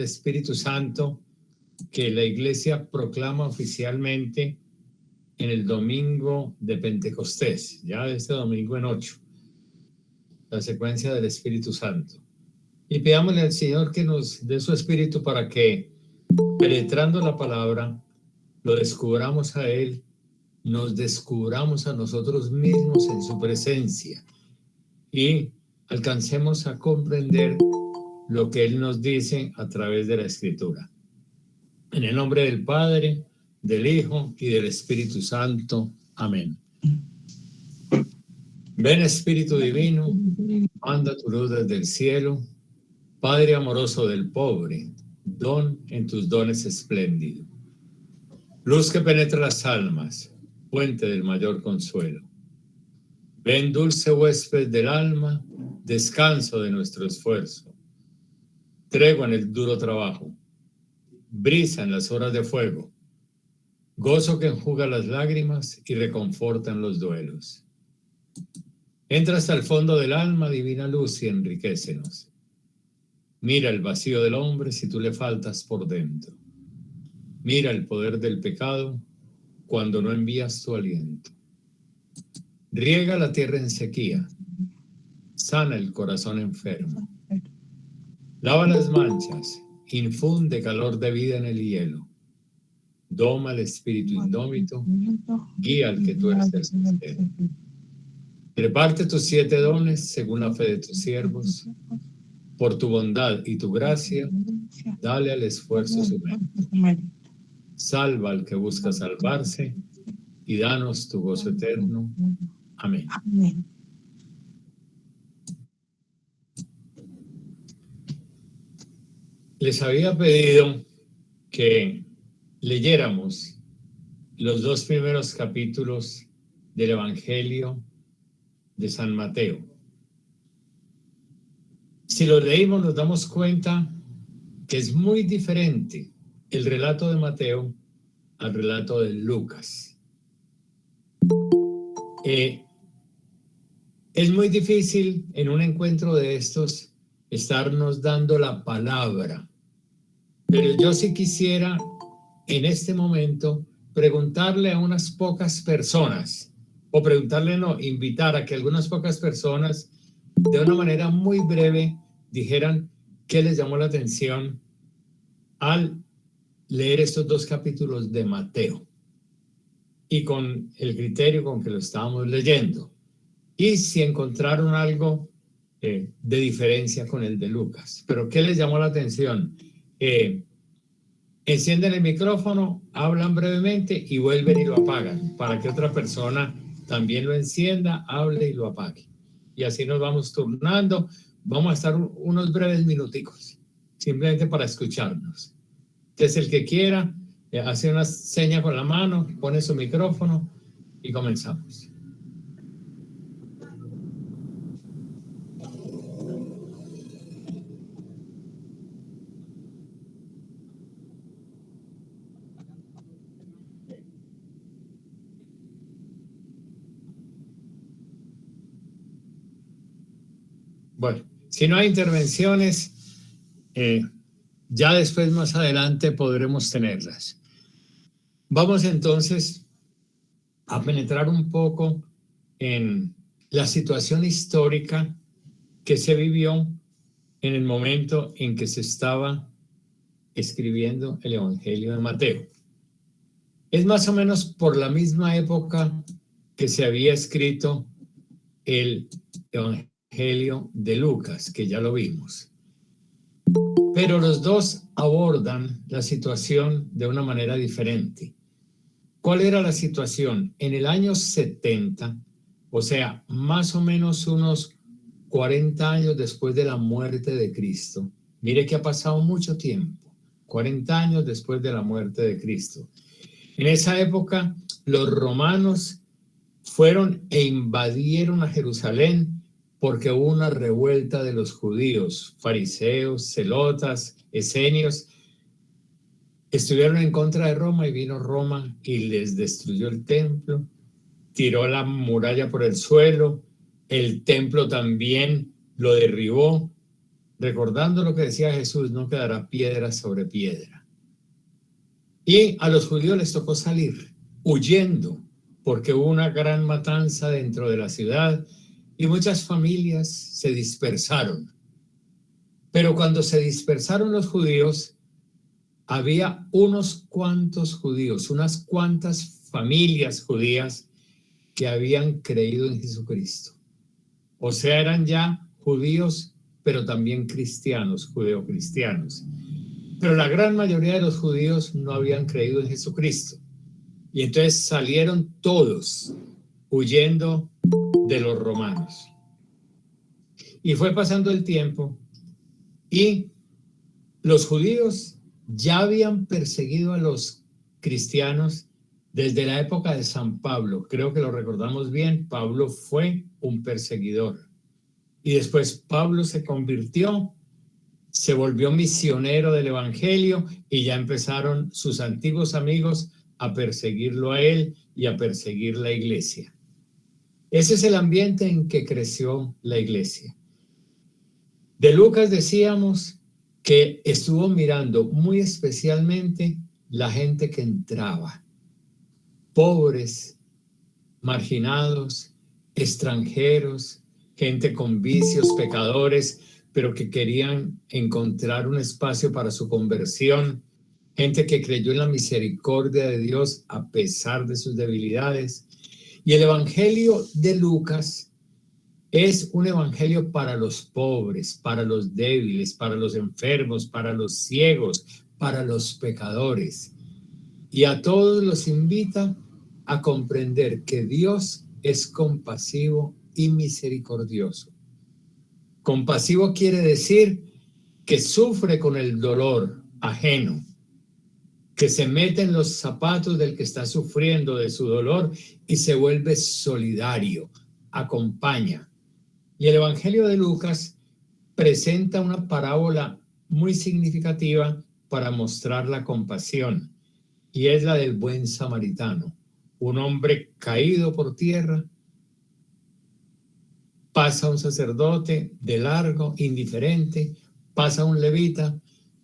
Espíritu Santo que la Iglesia proclama oficialmente en el domingo de Pentecostés, ya de este domingo en 8, la secuencia del Espíritu Santo. Y pidámosle al Señor que nos dé su Espíritu para que, penetrando la palabra, lo descubramos a Él, nos descubramos a nosotros mismos en su presencia y alcancemos a comprender lo que Él nos dice a través de la Escritura. En el nombre del Padre, del Hijo y del Espíritu Santo. Amén. Ven, Espíritu Divino, manda tu luz desde el cielo. Padre amoroso del pobre, don en tus dones espléndido. Luz que penetra las almas, fuente del mayor consuelo. Ven, dulce huésped del alma, descanso de nuestro esfuerzo. Tregua en el duro trabajo, brisa en las horas de fuego, gozo que enjuga las lágrimas y reconforta en los duelos. Entra hasta el fondo del alma, divina luz, y enriquécenos. Mira el vacío del hombre si tú le faltas por dentro. Mira el poder del pecado cuando no envías tu aliento. Riega la tierra en sequía, sana el corazón enfermo. Lava las manchas, infunde calor de vida en el hielo. Doma el espíritu indómito, guía al que tú eres el sincero. Reparte tus 7 dones según la fe de tus siervos. Por tu bondad y tu gracia, dale al esfuerzo su mérito. Salva al que busca salvarse y danos tu gozo eterno. Amén. Les había pedido que leyéramos los 2 primeros capítulos del Evangelio de San Mateo. Si lo leímos nos damos cuenta que es muy diferente el relato de Mateo al relato de Lucas. Es muy difícil en un encuentro de estos estarnos dando la palabra, pero yo sí quisiera en este momento preguntarle a unas pocas personas, o preguntarle no, invitar a que algunas pocas personas de una manera muy breve dijeran qué les llamó la atención al leer estos 2 capítulos de Mateo y con el criterio con que lo estábamos leyendo, y si encontraron algo de diferencia con el de Lucas. Pero ¿qué les llamó la atención? Encienden el micrófono, hablan brevemente y vuelven y lo apagan para que otra persona también lo encienda, hable y lo apague. Y así nos vamos turnando. Vamos a estar unos breves minuticos, simplemente para escucharnos. Entonces, el que quiera, hace una seña con la mano, pone su micrófono y comenzamos. Bueno, si no hay intervenciones, ya después, más adelante, podremos tenerlas. Vamos entonces a penetrar un poco en la situación histórica que se vivió en el momento en que se estaba escribiendo el Evangelio de Mateo. Es más o menos por la época que se había escrito el Evangelio de Lucas, que ya lo vimos. Pero los dos abordan la situación de una manera diferente. ¿Cuál era la situación? En el año 70, o sea, más o menos unos 40 años después de la muerte de Cristo. Mire que ha pasado mucho tiempo, 40 años después de la muerte de Cristo. En esa época, los romanos fueron e invadieron a Jerusalén porque hubo una revuelta de los judíos, fariseos, celotas, esenios. Estuvieron en contra de Roma y vino Roma y les destruyó el templo, tiró la muralla por el suelo, el templo también lo derribó, recordando lo que decía Jesús, no quedará piedra sobre piedra. Y a los judíos les tocó salir huyendo, porque hubo una gran matanza dentro de la ciudad y muchas familias se dispersaron. Pero cuando se dispersaron los judíos, había unos cuantos judíos, unas cuantas familias judías que habían creído en Jesucristo. O sea, eran ya judíos, pero también cristianos, judeocristianos. Pero la gran mayoría de los judíos no habían creído en Jesucristo. Y entonces salieron todos huyendo de los romanos. Y fue pasando el tiempo y los judíos ya habían perseguido a los cristianos desde la época de San Pablo. Creo que lo recordamos bien. Pablo fue un perseguidor. Y después Pablo se convirtió, se volvió misionero del Evangelio y ya empezaron sus antiguos amigos a perseguirlo a él y a perseguir la iglesia. Ese es el ambiente en que creció la iglesia. De Lucas decíamos que estuvo mirando muy especialmente la gente que entraba, pobres, marginados, extranjeros, gente con vicios, pecadores, pero que querían encontrar un espacio para su conversión, gente que creyó en la misericordia de Dios a pesar de sus debilidades. Y el Evangelio de Lucas es un evangelio para los pobres, para los débiles, para los enfermos, para los ciegos, para los pecadores. Y a todos los invita a comprender que Dios es compasivo y misericordioso. Compasivo quiere decir que sufre con el dolor ajeno, que se mete en los zapatos del que está sufriendo de su dolor y se vuelve solidario, acompaña. Y el Evangelio de Lucas presenta una parábola muy significativa para mostrar la compasión, y es la del buen samaritano. Un hombre caído por tierra, pasa un sacerdote de largo, indiferente, pasa un levita,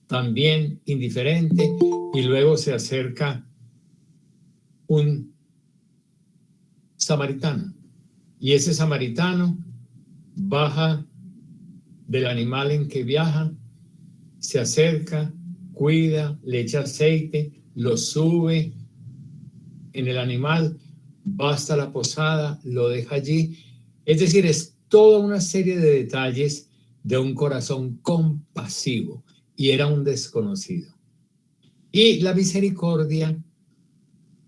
también indiferente, y luego se acerca un samaritano. Y ese samaritano baja del animal en que viaja, se acerca, cuida, le echa aceite, lo sube en el animal, va hasta la posada, lo deja allí. Es decir, es toda una serie de detalles de un corazón compasivo, y era un desconocido. Y la misericordia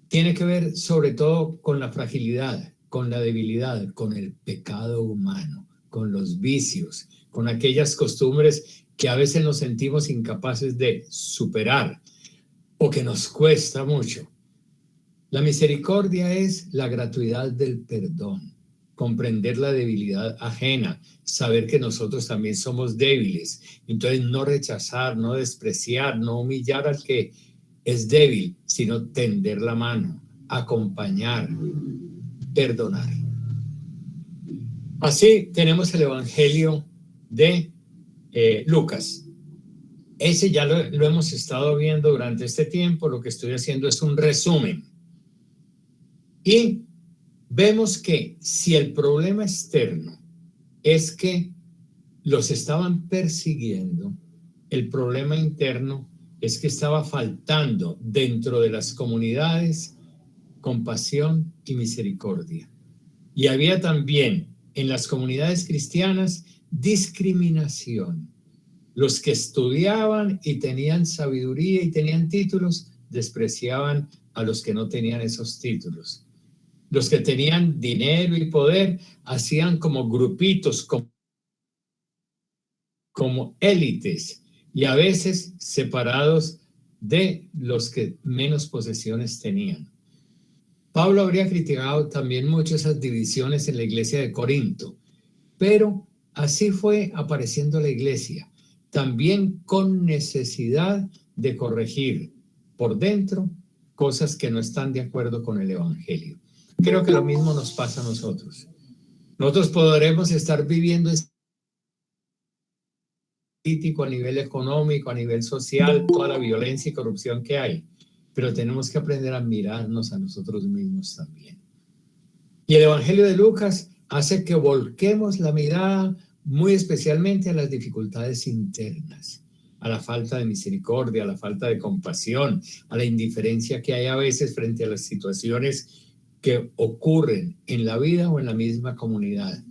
tiene que ver sobre todo con la fragilidad, con la debilidad, con el pecado humano, con los vicios, con aquellas costumbres que a veces nos sentimos incapaces de superar o que nos cuesta mucho. La misericordia es la gratuidad del perdón, comprender la debilidad ajena, saber que nosotros también somos débiles, entonces no rechazar, no despreciar, no humillar al que es débil, sino tender la mano, acompañar, perdonar. Así tenemos el Evangelio de Lucas. Ese ya lo hemos estado viendo durante este tiempo. Lo que estoy haciendo es un resumen. Y vemos que si el problema externo es que los estaban persiguiendo, el problema interno es que estaba faltando dentro de las comunidades compasión y misericordia. Y había también en las comunidades cristianas discriminación. Los que estudiaban y tenían sabiduría y tenían títulos despreciaban a los que no tenían esos títulos. Los que tenían dinero y poder hacían como grupitos, como élites, y a veces separados de los que menos posesiones tenían. Pablo habría criticado también mucho esas divisiones en la iglesia de Corinto, pero así fue apareciendo la iglesia, también con necesidad de corregir por dentro cosas que no están de acuerdo con el Evangelio. Creo que lo mismo nos pasa a nosotros. Nosotros podremos estar viviendo político, a nivel económico, a nivel social, toda la violencia y corrupción que hay. Pero tenemos que aprender a mirarnos a nosotros mismos también. Y el Evangelio de Lucas hace que volquemos la mirada muy especialmente a las dificultades internas, a la falta de misericordia, a la falta de compasión, a la indiferencia que hay a veces frente a las situaciones que ocurren en la vida o en la misma comunidad.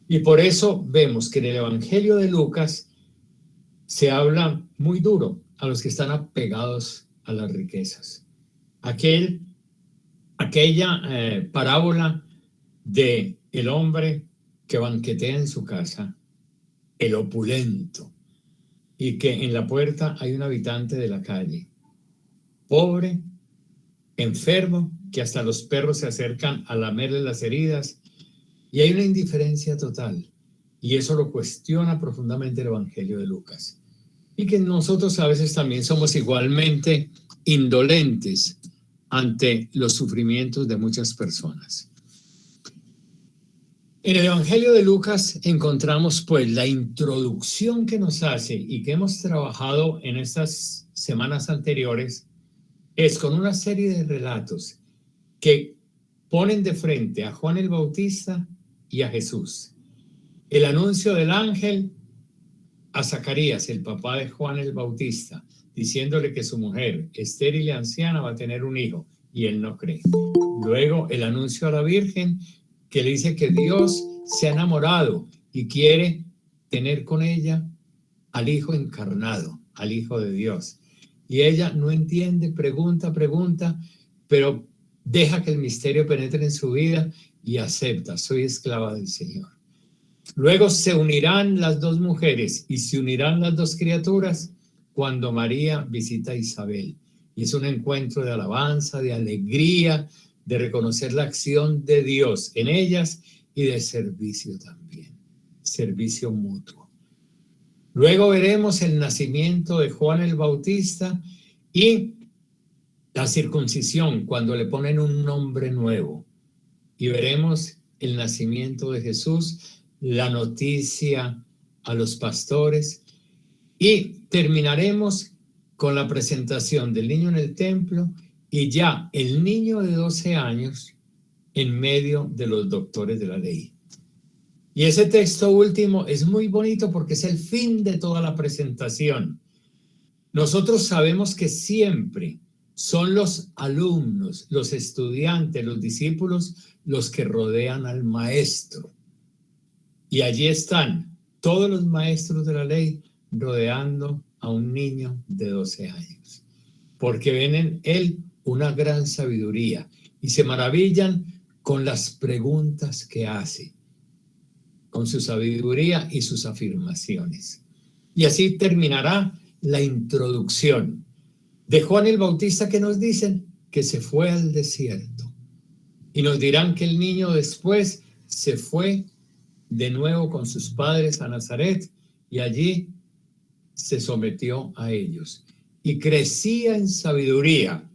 Y por eso vemos que en el Evangelio de Lucas se habla muy duro a los que están apegados a las riquezas. Aquella parábola de el hombre que banquetea en su casa, el opulento, y que en la puerta hay un habitante de la calle, pobre, enfermo, que hasta los perros se acercan a lamerle las heridas, y hay una indiferencia total. Y eso lo cuestiona profundamente el Evangelio de Lucas. Y que nosotros a veces también somos igualmente indolentes ante los sufrimientos de muchas personas. En el Evangelio de Lucas encontramos pues la introducción que nos hace y que hemos trabajado en estas semanas anteriores, es con una serie de relatos que ponen de frente a Juan el Bautista y a Jesús. El anuncio del ángel a Zacarías, el papá de Juan el Bautista, diciéndole que su mujer, estéril y anciana, va a tener un hijo, y él no cree. Luego el anuncio a la Virgen, que le dice que Dios se ha enamorado y quiere tener con ella al Hijo encarnado, al Hijo de Dios. Y ella no entiende, pregunta, pero deja que el misterio penetre en su vida y acepta: soy esclava del Señor. Luego se unirán las dos mujeres y se unirán las dos criaturas cuando María visita a Isabel. Y es un encuentro de alabanza, de alegría, de reconocer la acción de Dios en ellas y de servicio también, servicio mutuo. Luego veremos el nacimiento de Juan el Bautista y la circuncisión, cuando le ponen un nombre nuevo. Y veremos el nacimiento de Jesús, la noticia a los pastores, y terminaremos con la presentación del niño en el templo y ya el niño de 12 años en medio de los doctores de la ley. Y ese texto último es muy bonito porque es el fin de toda la presentación. Nosotros sabemos que siempre son los alumnos, los estudiantes, los discípulos, los que rodean al maestro. Y allí están todos los maestros de la ley rodeando a un niño de 12 años, porque ven en él una gran sabiduría y se maravillan con las preguntas que hace, con su sabiduría y sus afirmaciones. Y así terminará la introducción de Juan el Bautista, que nos dicen que se fue al desierto. Y nos dirán que el niño después se fue de nuevo con sus padres a Nazaret y allí se sometió a ellos. Y crecía en sabiduría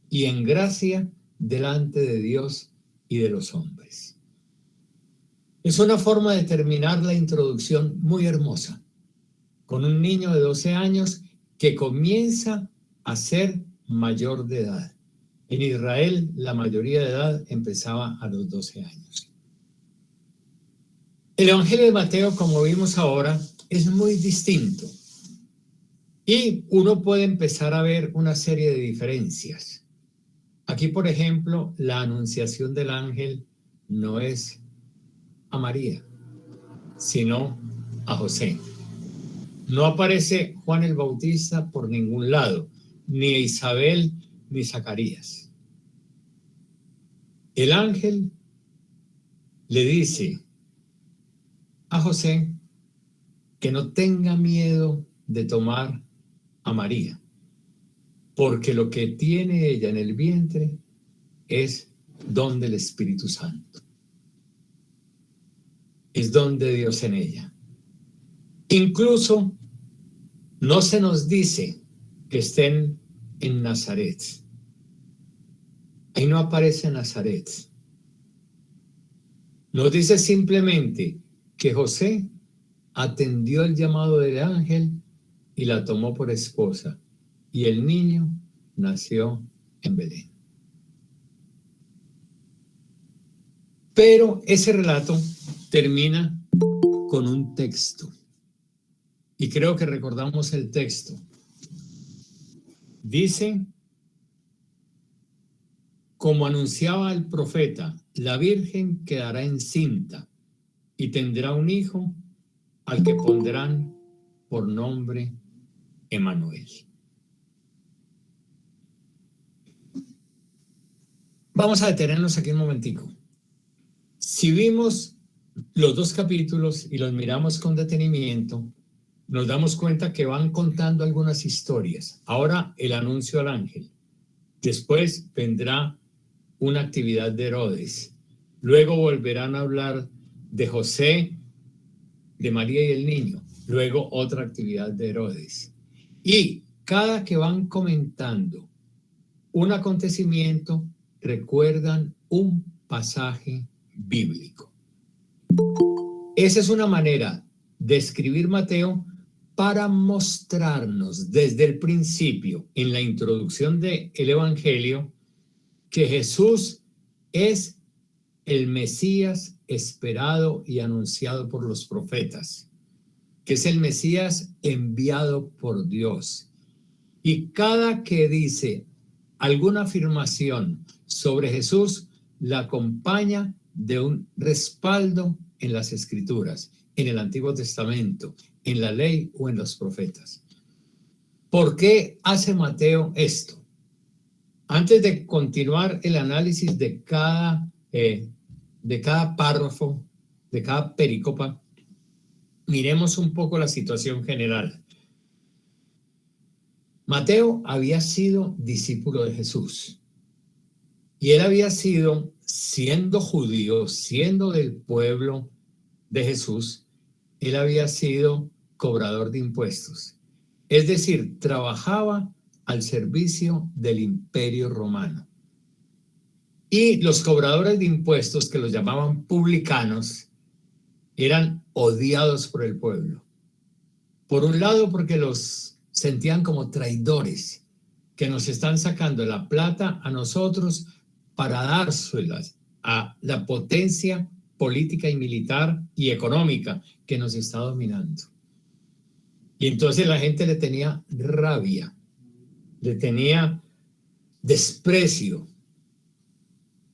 y en gracia delante de Dios y de los hombres. Es una forma de terminar la introducción muy hermosa, con un niño de 12 años que comienza a ser mayor de edad. En Israel, la mayoría de edad empezaba a los 12 años. El Evangelio de Mateo, como vimos ahora, es muy distinto. Y uno puede empezar a ver una serie de diferencias. Aquí, por ejemplo, la anunciación del ángel no es a María, sino a José. No aparece Juan el Bautista por ningún lado, ni Isabel ni Zacarías. El ángel le dice a José que no tenga miedo de tomar a María, porque lo que tiene ella en el vientre es don del Espíritu Santo. Es don de Dios en ella. Incluso no se nos dice que estén en Nazaret. Ahí no aparece Nazaret. Nos dice simplemente que José atendió el llamado del ángel y la tomó por esposa. Y el niño nació en Belén. Pero ese relato termina con un texto. Y creo que recordamos el texto. Dice, como anunciaba el profeta, la Virgen quedará encinta y tendrá un hijo al que pondrán por nombre Emmanuel. Vamos a detenernos aquí un momentico. Si vimos los dos capítulos y los miramos con detenimiento, nos damos cuenta que van contando algunas historias. Ahora el anuncio al ángel. Después vendrá una actividad de Herodes. Luego volverán a hablar de José, de María y el niño. Luego otra actividad de Herodes. Y cada que van comentando un acontecimiento, recuerdan un pasaje bíblico. Esa es una manera de escribir Mateo para mostrarnos desde el principio, en la introducción del Evangelio, que Jesús es el Mesías esperado y anunciado por los profetas, que es el Mesías enviado por Dios. Y cada que dice alguna afirmación sobre Jesús, la acompaña de un respaldo en las Escrituras, en el Antiguo Testamento, en la ley o en los profetas. ¿Por qué hace Mateo esto? Antes de continuar el análisis de cada párrafo, de cada perícopa, miremos un poco la situación general. Mateo había sido discípulo de Jesús y él había sido, siendo judío, siendo del pueblo de Jesús, él había sido cobrador de impuestos. Es decir, trabajaba al servicio del Imperio Romano. Y los cobradores de impuestos, que los llamaban publicanos, eran odiados por el pueblo. Por un lado, porque los sentían como traidores, que nos están sacando la plata a nosotros para dárselas a la potencia política y militar y económica que nos está dominando. Y entonces la gente le tenía rabia, le tenía desprecio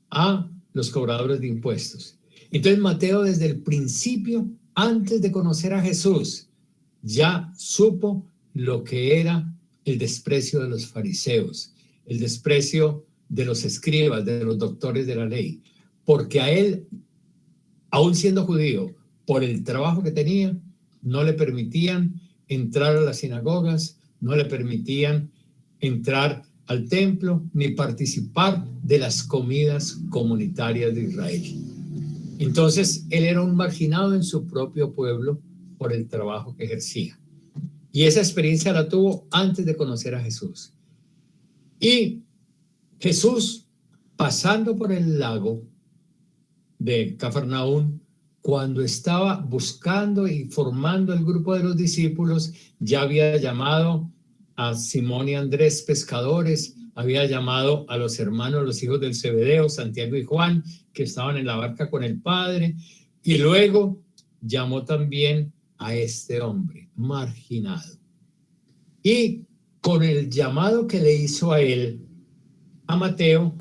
a los cobradores de impuestos. Entonces Mateo, desde el principio, antes de conocer a Jesús, ya supo lo que era el desprecio de los fariseos, el desprecio de los escribas, de los doctores de la ley, porque a él, aún siendo judío, por el trabajo que tenía, no le permitían entrar a las sinagogas, no le permitían entrar al templo, ni participar de las comidas comunitarias de Israel. Entonces, él era un marginado en su propio pueblo por el trabajo que ejercía. Y esa experiencia la tuvo antes de conocer a Jesús. Y Jesús, pasando por el lago de Cafarnaúm, cuando estaba buscando y formando el grupo de los discípulos, ya había llamado a Simón y Andrés, pescadores, había llamado a los hermanos, los hijos del Zebedeo, Santiago y Juan, que estaban en la barca con el Padre, y luego llamó también a este hombre marginado. Y con el llamado que le hizo a él, a Mateo,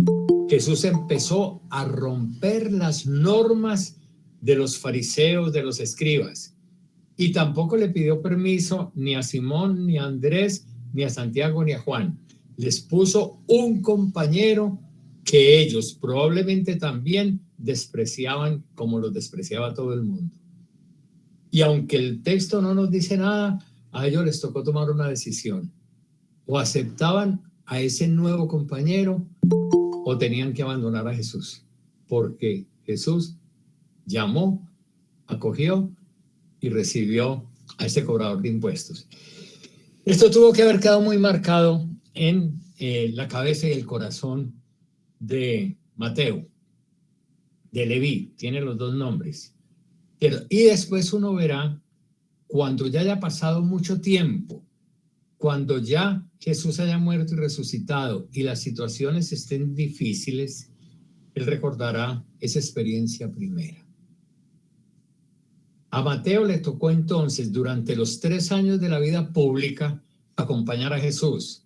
Jesús empezó a romper las normas de los fariseos, de los escribas, y tampoco le pidió permiso ni a Simón, ni a Andrés, ni a Santiago, ni a Juan. Les puso un compañero que ellos probablemente también despreciaban como los despreciaba todo el mundo. Y aunque el texto no nos dice nada, a ellos les tocó tomar una decisión. O aceptaban a ese nuevo compañero o tenían que abandonar a Jesús, porque Jesús llamó, acogió y recibió a este cobrador de impuestos. Esto tuvo que haber quedado muy marcado en la cabeza y el corazón de Mateo, de Leví, tiene los dos nombres. Y después uno verá cuando ya haya pasado mucho tiempo, cuando ya Jesús haya muerto y resucitado y las situaciones estén difíciles, él recordará esa experiencia primera. A Mateo le tocó entonces, durante los 3 años de la vida pública, acompañar a Jesús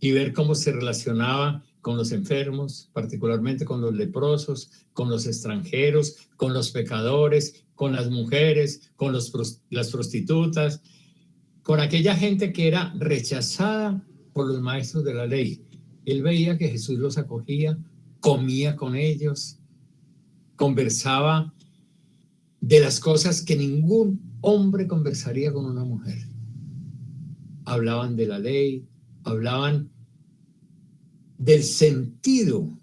y ver cómo se relacionaba con los enfermos, particularmente con los leprosos, con los extranjeros, con los pecadores, con las mujeres, con las prostitutas, con aquella gente que era rechazada por los maestros de la ley. Él veía que Jesús los acogía, comía con ellos, conversaba de las cosas que ningún hombre conversaría con una mujer. Hablaban de la ley, hablaban del sentido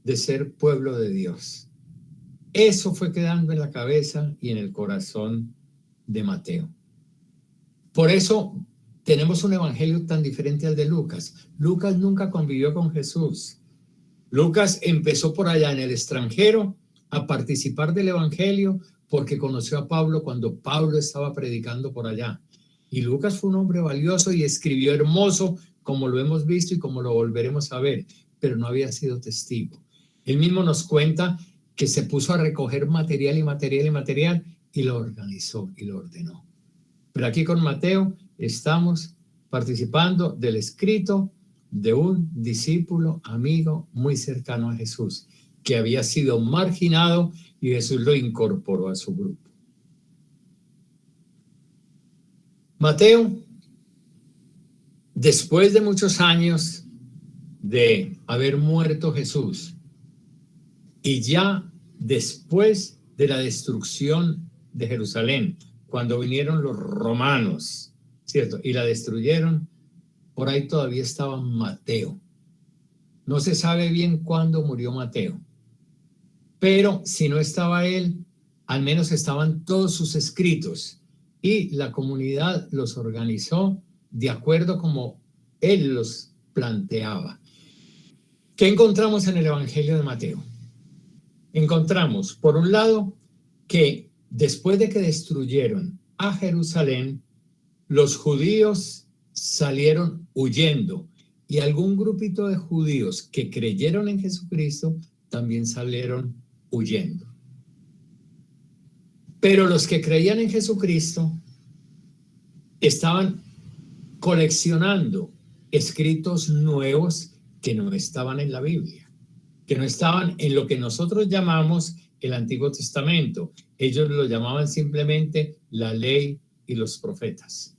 de ser pueblo de Dios. Eso fue quedando en la cabeza y en el corazón de Mateo. Por eso tenemos un evangelio tan diferente al de Lucas. Lucas nunca convivió con Jesús. Lucas empezó por allá en el extranjero a participar del evangelio porque conoció a Pablo cuando Pablo estaba predicando por allá. Y Lucas fue un hombre valioso y escribió hermoso, como lo hemos visto y como lo volveremos a ver, pero no había sido testigo. Él mismo nos cuenta que se puso a recoger material y lo organizó y lo ordenó. Pero aquí con Mateo estamos participando del escrito de un discípulo, amigo muy cercano a Jesús, que había sido marginado y Jesús lo incorporó a su grupo. Mateo, después de muchos años de haber muerto Jesús y ya después de la destrucción de Jerusalén, cuando vinieron los romanos, ¿cierto? Y la destruyeron, por ahí todavía estaba Mateo. No se sabe bien cuándo murió Mateo, pero si no estaba él, al menos estaban todos sus escritos y la comunidad los organizó de acuerdo como él los planteaba. ¿Qué encontramos en el Evangelio de Mateo? Encontramos, por un lado, que después de que destruyeron a Jerusalén, los judíos salieron huyendo y algún grupito de judíos que creyeron en Jesucristo también salieron huyendo. Pero los que creían en Jesucristo estaban coleccionando escritos nuevos que no estaban en la Biblia, que no estaban en lo que nosotros llamamos el Antiguo Testamento. Ellos lo llamaban simplemente la ley y los profetas.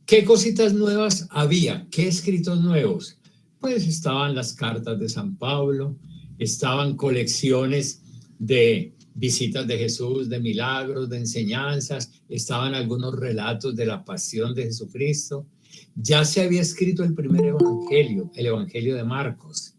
¿Qué cositas nuevas había? ¿Qué escritos nuevos? Pues estaban las cartas de San Pablo, estaban colecciones de visitas de Jesús, de milagros, de enseñanzas, estaban algunos relatos de la pasión de Jesucristo. Ya se había escrito el primer evangelio, el Evangelio de Marcos.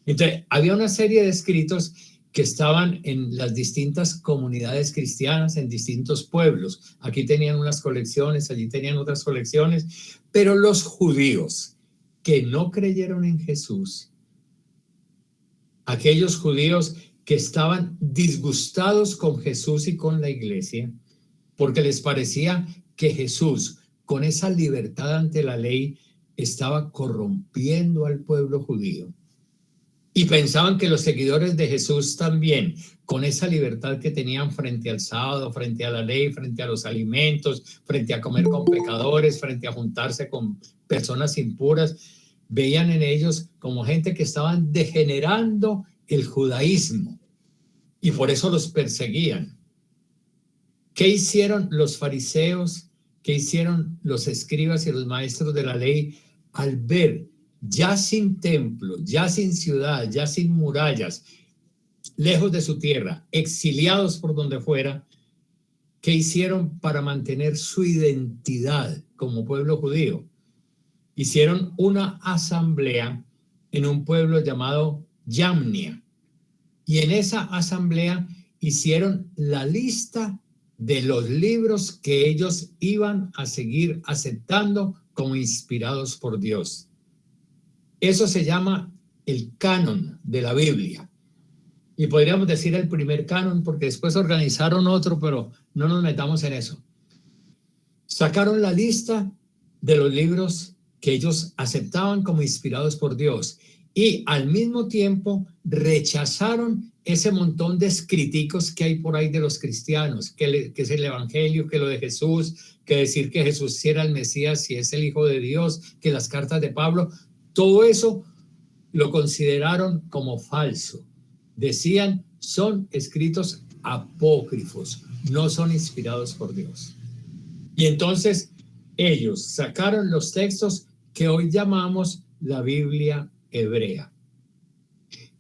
Entonces, había una serie de escritos que estaban en las distintas comunidades cristianas, en distintos pueblos. Aquí tenían unas colecciones, allí tenían otras colecciones, pero los judíos que no creyeron en Jesús, aquellos judíos que estaban disgustados con Jesús y con la iglesia, porque les parecía que Jesús, con esa libertad ante la ley, estaba corrompiendo al pueblo judío. Y pensaban que los seguidores de Jesús también, con esa libertad que tenían frente al sábado, frente a la ley, frente a los alimentos, frente a comer con pecadores, frente a juntarse con personas impuras, veían en ellos como gente que estaban degenerando el judaísmo y por eso los perseguían. ¿Qué hicieron los fariseos? ¿Qué hicieron los escribas y los maestros de la ley al ver ya sin templo, ya sin ciudad, ya sin murallas, lejos de su tierra, exiliados por donde fuera? ¿Qué hicieron para mantener su identidad como pueblo judío? Hicieron una asamblea en un pueblo llamado Yamnia. Y en esa asamblea hicieron la lista de los libros que ellos iban a seguir aceptando como inspirados por Dios. Eso se llama el canon de la Biblia. Y podríamos decir el primer canon porque después organizaron otro, pero no nos metamos en eso. Sacaron la lista de los libros que ellos aceptaban como inspirados por Dios y al mismo tiempo rechazaron ese montón de escriticos que hay por ahí de los cristianos, que es el Evangelio, que lo de Jesús, que decir que Jesús sí era el Mesías, si es el Hijo de Dios, que las cartas de Pablo, todo eso lo consideraron como falso. Decían, son escritos apócrifos, no son inspirados por Dios. Y entonces ellos sacaron los textos que hoy llamamos la Biblia hebrea.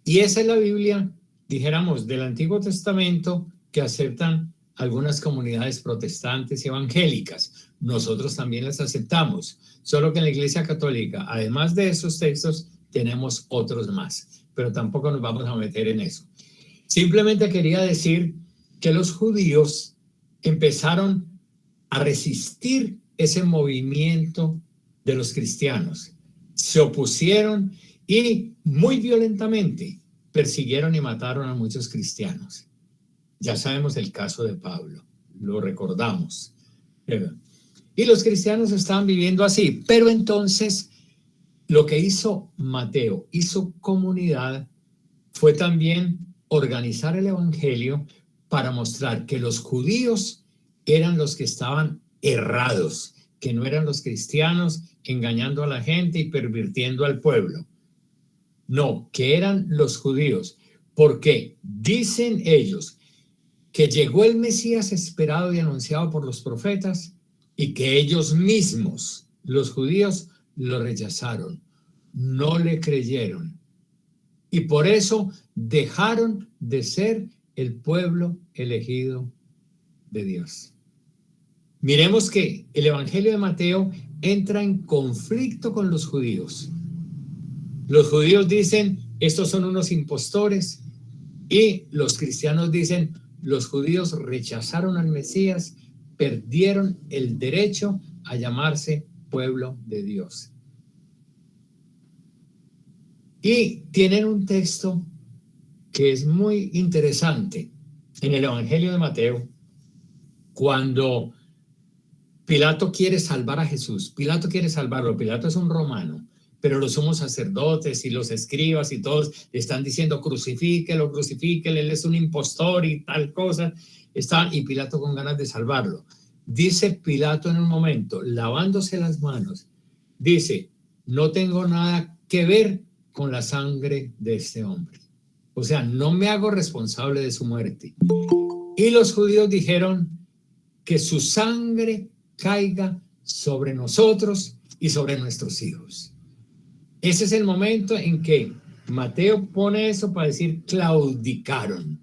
Y esa es la Biblia, dijéramos, del Antiguo Testamento que aceptan algunas comunidades protestantes y evangélicas. Nosotros también las aceptamos, solo que en la Iglesia Católica, además de esos textos, tenemos otros más, pero tampoco nos vamos a meter en eso. Simplemente quería decir que los judíos empezaron a resistir ese movimiento de los cristianos. Se opusieron y muy violentamente persiguieron y mataron a muchos cristianos. Ya sabemos el caso de Pablo, lo recordamos. Y los cristianos estaban viviendo así, pero entonces lo que hizo Mateo, hizo comunidad, fue también organizar el evangelio para mostrar que los judíos eran los que estaban errados, que no eran los cristianos engañando a la gente y pervirtiendo al pueblo. No, que eran los judíos, porque dicen ellos que llegó el Mesías esperado y anunciado por los profetas y que ellos mismos, los judíos, lo rechazaron, no le creyeron. Y por eso dejaron de ser el pueblo elegido de Dios. Miremos que el Evangelio de Mateo entra en conflicto con los judíos. Los judíos dicen, estos son unos impostores, y los cristianos dicen, los judíos rechazaron al Mesías, perdieron el derecho a llamarse pueblo de Dios. Y tienen un texto que es muy interesante en el Evangelio de Mateo, cuando Pilato quiere salvar a Jesús. Pilato quiere salvarlo. Pilato es un romano, pero los sumos sacerdotes y los escribas y todos están diciendo crucifíquelo, crucifíquelo, él es un impostor y tal cosa. Y Pilato con ganas de salvarlo. Dice Pilato en un momento, lavándose las manos, dice, no tengo nada que ver con la sangre de este hombre. O sea, no me hago responsable de su muerte. Y los judíos dijeron que su sangre caiga sobre nosotros y sobre nuestros hijos. Ese es el momento en que Mateo pone eso para decir claudicaron,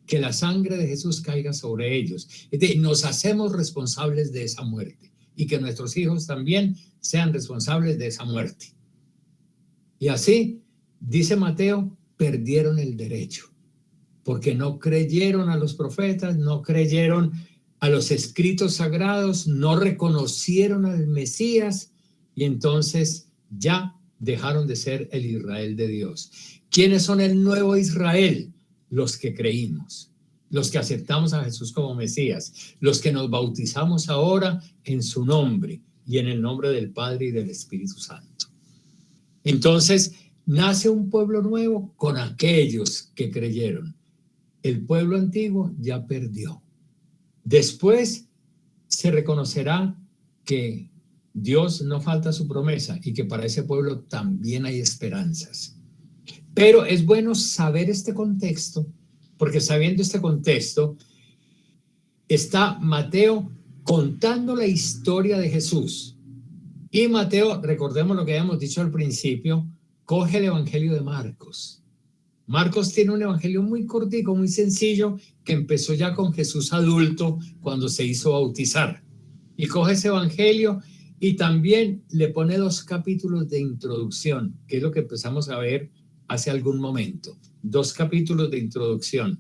que la sangre de Jesús caiga sobre ellos. Es decir, nos hacemos responsables de esa muerte y que nuestros hijos también sean responsables de esa muerte. Y así, dice Mateo, perdieron el derecho, porque no creyeron a los profetas, no creyeron a los escritos sagrados, no reconocieron al Mesías y entonces ya dejaron de ser el Israel de Dios. ¿Quiénes son el nuevo Israel? Los que creímos, los que aceptamos a Jesús como Mesías, los que nos bautizamos ahora en su nombre y en el nombre del Padre y del Espíritu Santo. Entonces, nace un pueblo nuevo con aquellos que creyeron. El pueblo antiguo ya perdió. Después se reconocerá que Dios no falta su promesa y que para ese pueblo también hay esperanzas. Pero es bueno saber este contexto, porque sabiendo este contexto, está Mateo contando la historia de Jesús. Y Mateo, recordemos lo que habíamos dicho al principio, coge el Evangelio de Marcos. Marcos tiene un evangelio muy cortico, muy sencillo, que empezó ya con Jesús adulto cuando se hizo bautizar. Y coge ese evangelio y también le pone 2 capítulos de introducción, que es lo que empezamos a ver hace algún momento. 2 capítulos de introducción.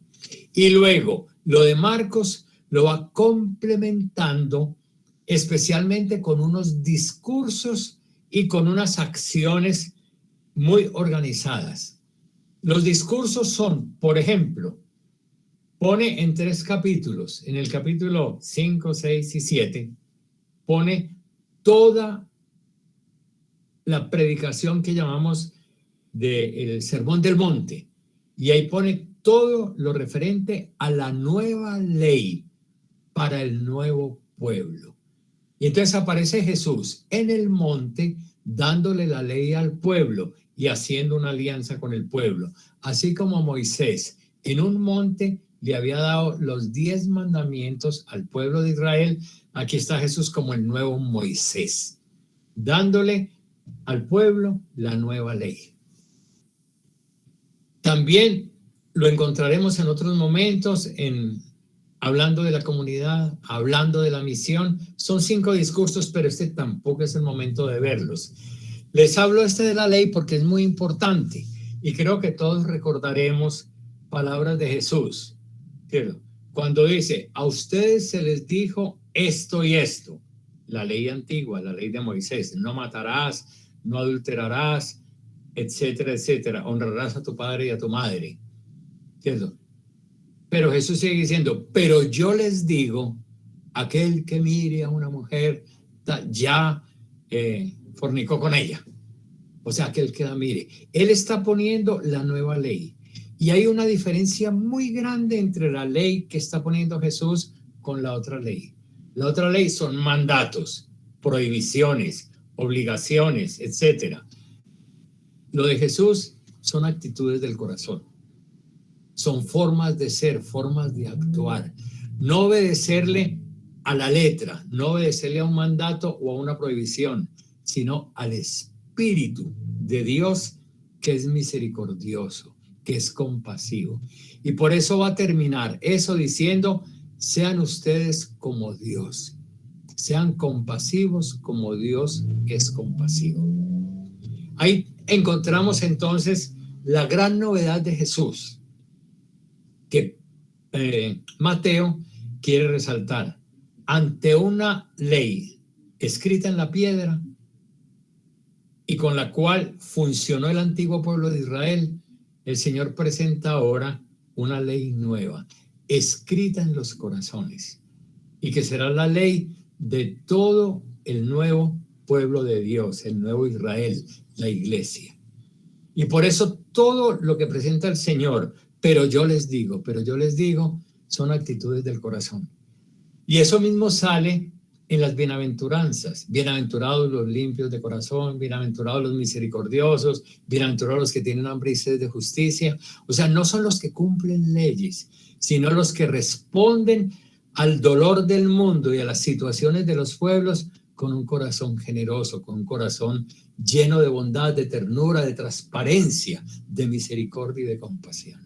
Y luego, lo de Marcos lo va complementando, especialmente con unos discursos y con unas acciones muy organizadas. Los discursos son, por ejemplo, pone en 3 capítulos, en el capítulo 5, 6 y 7, pone toda la predicación que llamamos del Sermón del Monte, y ahí pone todo lo referente a la nueva ley para el nuevo pueblo. Y entonces aparece Jesús en el monte dándole la ley al pueblo y haciendo una alianza con el pueblo, así como Moisés en un monte le había dado los 10 mandamientos al pueblo de Israel. Aquí está Jesús como el nuevo Moisés, dándole al pueblo la nueva ley. También lo encontraremos en otros momentos, hablando de la comunidad, hablando de la misión. Son 5 discursos, pero este tampoco es el momento de verlos. Les hablo de la ley porque es muy importante y creo que todos recordaremos palabras de Jesús. Cuando dice, a ustedes se les dijo esto y esto, la ley antigua, la ley de Moisés, no matarás, no adulterarás, etcétera, etcétera, honrarás a tu padre y a tu madre, ¿cierto? Pero Jesús sigue diciendo, pero yo les digo, aquel que mire a una mujer ya fornicó con ella. O sea, aquel que la mire. Él está poniendo la nueva ley. Y hay una diferencia muy grande entre la ley que está poniendo Jesús con la otra ley. La otra ley son mandatos, prohibiciones, obligaciones, etcétera. Lo de Jesús son actitudes del corazón. Son formas de ser, formas de actuar. No obedecerle a la letra, no obedecerle a un mandato o a una prohibición, sino al Espíritu de Dios, que es misericordioso, que es compasivo. Y por eso va a terminar eso diciendo, sean ustedes como Dios, sean compasivos como Dios es compasivo. Ahí encontramos entonces la gran novedad de Jesús, que Mateo quiere resaltar. Ante una ley escrita en la piedra y con la cual funcionó el antiguo pueblo de Israel, el Señor presenta ahora una ley nueva, escrita en los corazones, y que será la ley de todo el nuevo pueblo de Dios, el nuevo Israel, la iglesia. Y por eso todo lo que presenta el Señor, pero yo les digo, son actitudes del corazón. Y eso mismo sale en las bienaventuranzas. Bienaventurados los limpios de corazón, bienaventurados los misericordiosos, bienaventurados los que tienen hambre y sed de justicia. O sea, no son los que cumplen leyes, sino los que responden al dolor del mundo y a las situaciones de los pueblos con un corazón generoso, con un corazón lleno de bondad, de ternura, de transparencia, de misericordia y de compasión.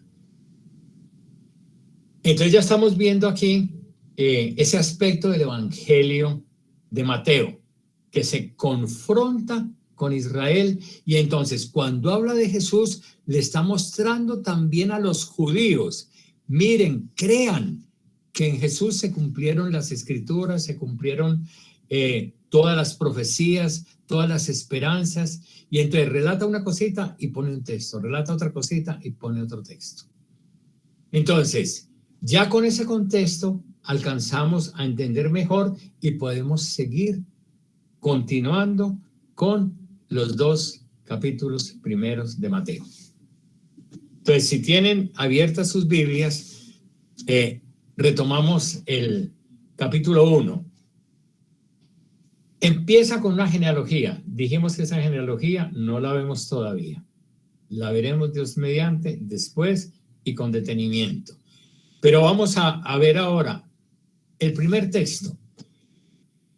Entonces ya estamos viendo aquí ese aspecto del Evangelio de Mateo, que se confronta con Israel, y entonces cuando habla de Jesús le está mostrando también a los judíos, miren, crean que en Jesús se cumplieron las escrituras, se cumplieron todas las profecías, todas las esperanzas, y entonces relata una cosita y pone un texto, relata otra cosita y pone otro texto. Entonces, ya con ese contexto alcanzamos a entender mejor y podemos seguir continuando con los 2 capítulos primeros de Mateo. Entonces, si tienen abiertas sus Biblias, retomamos el capítulo 1. Empieza con una genealogía. Dijimos que esa genealogía no la vemos todavía. La veremos Dios mediante después y con detenimiento. Pero vamos a ver ahora el primer texto,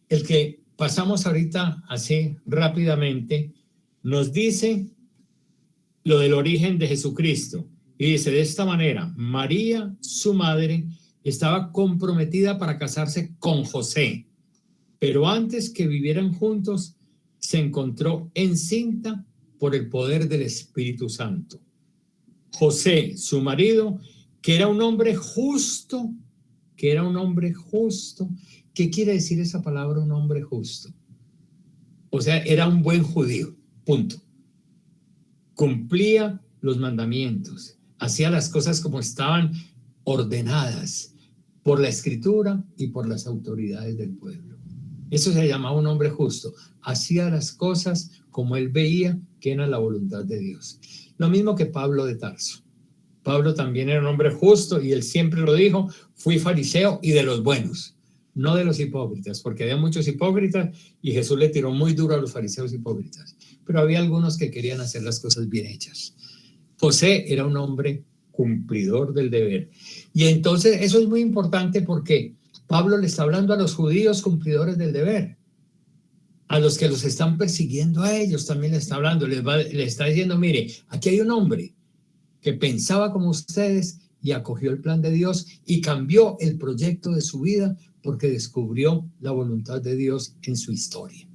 el que pasamos ahorita así rápidamente, nos dice lo del origen de Jesucristo. Y dice de esta manera, María, su madre, estaba comprometida para casarse con José, pero antes que vivieran juntos, se encontró encinta por el poder del Espíritu Santo. José, su marido, que era un hombre justo, ¿qué quiere decir esa palabra, un hombre justo? O sea, era un buen judío, punto. Cumplía los mandamientos, hacía las cosas como estaban ordenadas por la Escritura y por las autoridades del pueblo. Eso se llamaba un hombre justo. Hacía las cosas como él veía que era la voluntad de Dios. Lo mismo que Pablo de Tarso. Pablo también era un hombre justo y él siempre lo dijo, fui fariseo y de los buenos, no de los hipócritas, porque había muchos hipócritas y Jesús le tiró muy duro a los fariseos hipócritas, pero había algunos que querían hacer las cosas bien hechas. José era un hombre cumplidor del deber. Y entonces eso es muy importante porque Pablo le está hablando a los judíos cumplidores del deber. A los que los están persiguiendo a ellos también le está hablando, le está diciendo, mire, aquí hay un hombre que pensaba como ustedes y acogió el plan de Dios y cambió el proyecto de su vida porque descubrió la voluntad de Dios en su historia.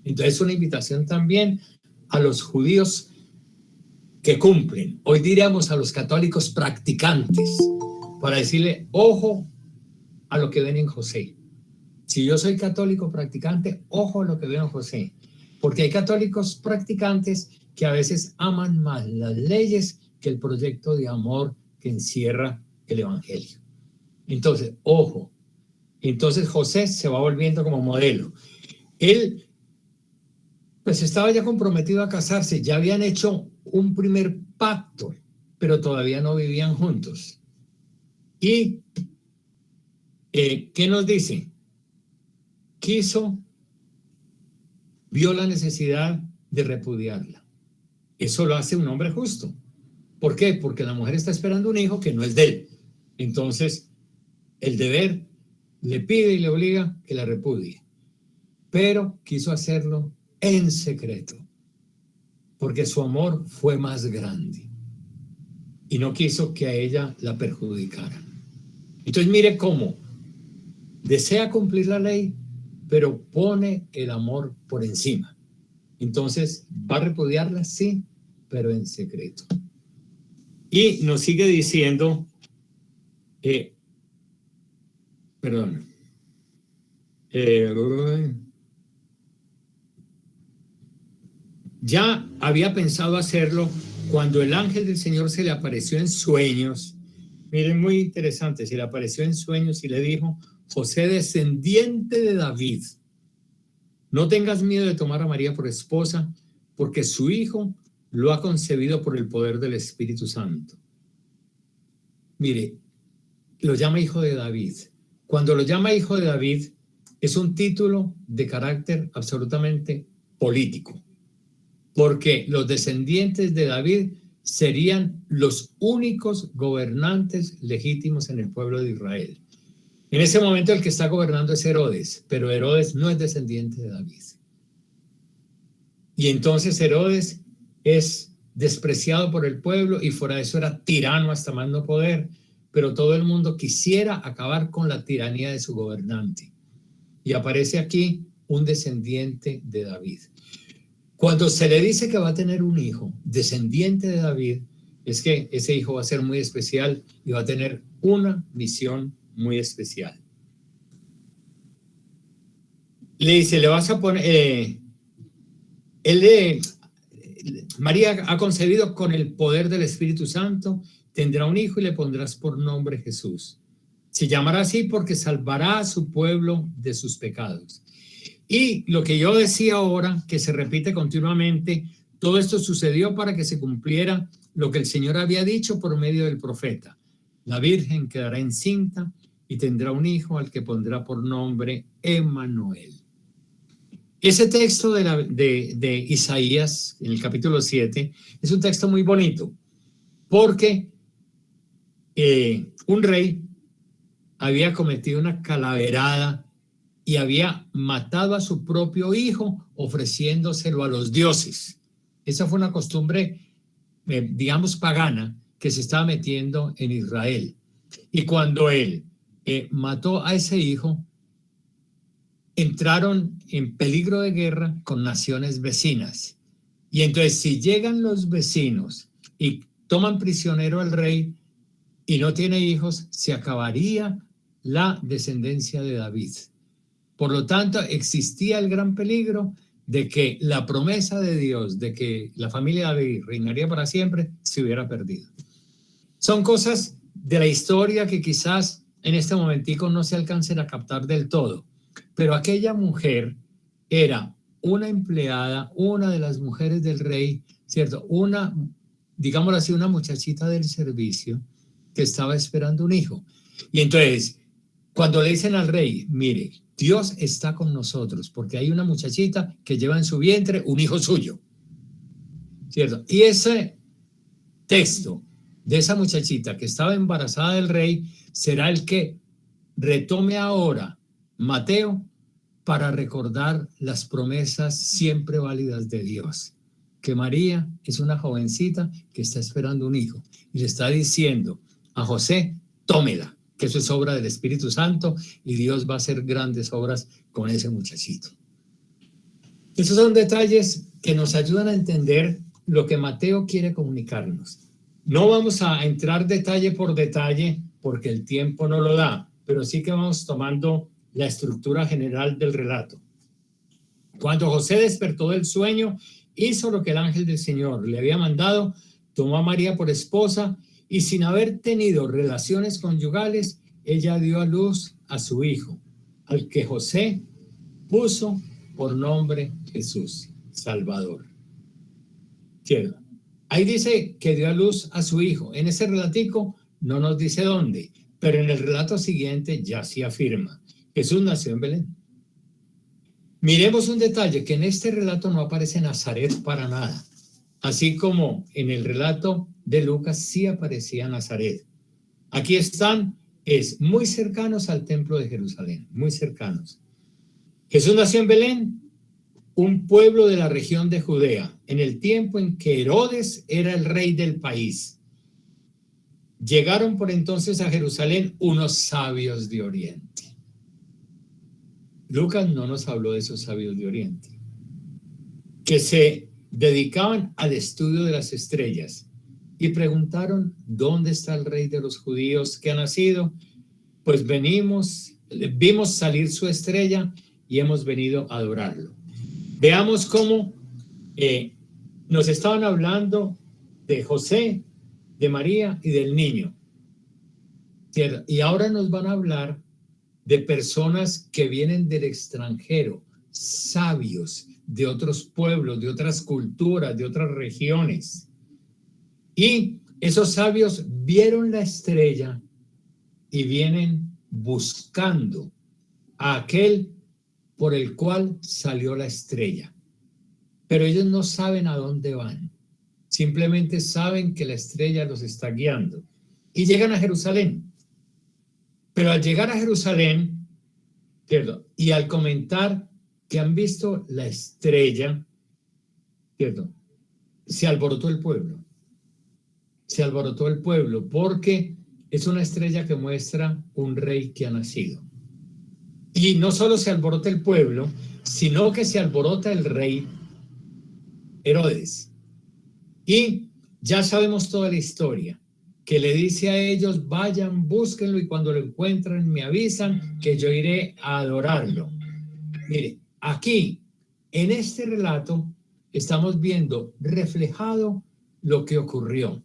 Entonces es una invitación también a los judíos que cumplen, hoy diríamos a los católicos practicantes, para decirle, ojo a lo que ven en José. Si yo soy católico practicante, ojo a lo que veo en José, porque hay católicos practicantes que a veces aman más las leyes que el proyecto de amor que encierra el Evangelio. Entonces, ojo, entonces José se va volviendo como modelo. Él, pues estaba ya comprometido a casarse, ya habían hecho un primer pacto, pero todavía no vivían juntos. ¿Y qué nos dice? Vio la necesidad de repudiarla. Eso lo hace un hombre justo. ¿Por qué? Porque la mujer está esperando un hijo que no es de él. Entonces, el deber le pide y le obliga que la repudie. Pero quiso hacerlo en secreto, porque su amor fue más grande y no quiso que a ella la perjudicaran. Entonces, mire cómo desea cumplir la ley, pero pone el amor por encima. Entonces, ¿va a repudiarla? Sí, pero en secreto. Y nos sigue diciendo, ya había pensado hacerlo cuando el ángel del Señor se le apareció en sueños. Miren, muy interesante, se le apareció en sueños y le dijo, José, descendiente de David, no tengas miedo de tomar a María por esposa, porque su hijo lo ha concebido por el poder del Espíritu Santo. Mire, lo llama hijo de David. Cuando lo llama hijo de David, es un título de carácter absolutamente político, porque los descendientes de David serían los únicos gobernantes legítimos en el pueblo de Israel. En ese momento el que está gobernando es Herodes, pero Herodes no es descendiente de David. Y entonces Herodes es despreciado por el pueblo y fuera de eso era tirano hasta más no poder, pero todo el mundo quisiera acabar con la tiranía de su gobernante. Y aparece aquí un descendiente de David. Cuando se le dice que va a tener un hijo descendiente de David, es que ese hijo va a ser muy especial y va a tener una misión muy especial. Le dice, le vas a poner, María ha concebido con el poder del Espíritu Santo, tendrá un hijo y le pondrás por nombre Jesús. Se llamará así porque salvará a su pueblo de sus pecados. Y lo que yo decía ahora, que se repite continuamente, todo esto sucedió para que se cumpliera lo que el Señor había dicho por medio del profeta. La Virgen quedará encinta y tendrá un hijo al que pondrá por nombre Emmanuel. Ese texto de Isaías, en el capítulo 7, es un texto muy bonito, porque un rey había cometido una calaverada y había matado a su propio hijo ofreciéndoselo a los dioses. Esa fue una costumbre, digamos, pagana que se estaba metiendo en Israel. Y cuando él mató a ese hijo, entraron en peligro de guerra con naciones vecinas. Y entonces, si llegan los vecinos y toman prisionero al rey y no tiene hijos, se acabaría la descendencia de David. Por lo tanto, existía el gran peligro de que la promesa de Dios, de que la familia de David reinaría para siempre, se hubiera perdido. Son cosas de la historia que quizás en este momentico no se alcancen a captar del todo, pero aquella mujer era una empleada, una de las mujeres del rey, ¿cierto? Una, digámoslo así, una muchachita del servicio que estaba esperando un hijo. Y entonces, cuando le dicen al rey, mire, Dios está con nosotros porque hay una muchachita que lleva en su vientre un hijo suyo, ¿cierto? Y ese texto de esa muchachita que estaba embarazada del rey será el que retome ahora Mateo para recordar las promesas siempre válidas de Dios. Que María es una jovencita que está esperando un hijo y le está diciendo a José, tómela, que eso es obra del Espíritu Santo y Dios va a hacer grandes obras con ese muchachito. Esos son detalles que nos ayudan a entender lo que Mateo quiere comunicarnos. No vamos a entrar detalle por detalle porque el tiempo no lo da, pero sí que vamos tomando la estructura general del relato. Cuando José despertó del sueño, hizo lo que el ángel del Señor le había mandado, tomó a María por esposa y sin haber tenido relaciones conyugales, ella dio a luz a su hijo, al que José puso por nombre Jesús, Salvador. ¿Cierto? Ahí dice que dio a luz a su hijo. En ese relatico no nos dice dónde, pero en el relato siguiente ya sí afirma. Jesús nació en Belén. Miremos un detalle, que en este relato no aparece Nazaret para nada, así como en el relato de Lucas sí aparecía Nazaret. Aquí están, muy cercanos al templo de Jerusalén, muy cercanos. Jesús nació en Belén, un pueblo de la región de Judea, en el tiempo en que Herodes era el rey del país. Llegaron por entonces a Jerusalén unos sabios de Oriente. Lucas no nos habló de esos sabios de Oriente, que se dedicaban al estudio de las estrellas y preguntaron, ¿dónde está el rey de los judíos que ha nacido? Pues vimos salir su estrella y hemos venido a adorarlo. Veamos cómo nos estaban hablando de José, de María y del niño, ¿cierto? Y ahora nos van a hablar de personas que vienen del extranjero, sabios de otros pueblos, de otras culturas, de otras regiones. Y esos sabios vieron la estrella y vienen buscando a aquel por el cual salió la estrella. Pero ellos no saben a dónde van. Simplemente saben que la estrella los está guiando. Y llegan a Jerusalén. Pero al llegar a Jerusalén, ¿cierto? Y al comentar que han visto la estrella, ¿cierto? Se alborotó el pueblo. Se alborotó el pueblo porque es una estrella que muestra un rey que ha nacido. Y no solo se alborota el pueblo, sino que se alborota el rey Herodes. Y ya sabemos toda la historia, que le dice a ellos, vayan, búsquenlo y cuando lo encuentren me avisan que yo iré a adorarlo. Mire, aquí, en este relato, estamos viendo reflejado lo que ocurrió.